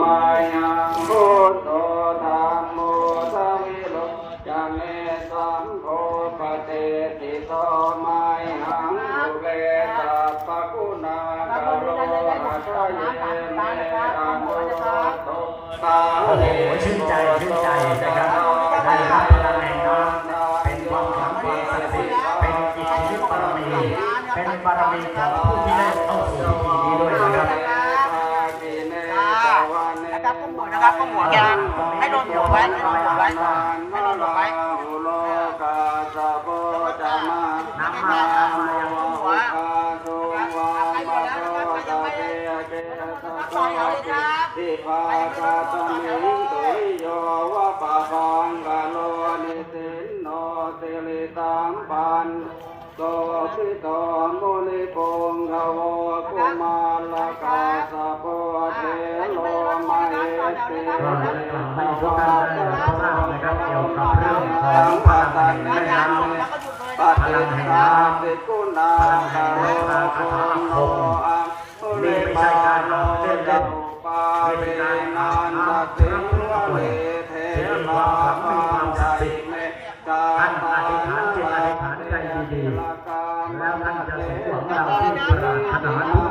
มายังพุทโธธัมโมสัมมิโลจะเมสัมโฆปฏิทิโตมายังสุเกตัปปะกุณากโรหัตเยเมตัมโมโตตาเลชื่นใจนะครับได้รับพลังแห่งน้ำเป็นความขลังความศักดิ์สิทธิ์เป็นอิทธิฤทธิบารมีเป็นบารมีของผู้ที่ได้เข้าสู่พิธีนี้ด้วยนะครับนะครับก็หมวกยางให้โดนหัวไว้ให้โดนหัวไว้ให้โดนหัวไว้น้ำมาอย่างหัวที่พาคาตมิงตุริโยวะปะพังกาโลนิสินโนติลิตังปันโตทิโตมุนิปงขโวกุมาลกาสะโพเทโลมาเอติให้ทุกท่านได้รับทราบนะครับเกี่ยวกับเรื่องของพลังแห่งแม่น้ำพลังแห่งน้ำพลังแห่งแม่ตาคาถาอาคมนี่ไม่ใช่การเล่นเล่นนี่เป็นการอาบน้ำทั้งตัวที่มีความขลังมีความศักดิ์สิทธิ์ท่านอธิษฐานจิตอธิษฐานใจดีๆแล้วท่านจะสมหวังดังที่ปรารถนาทุก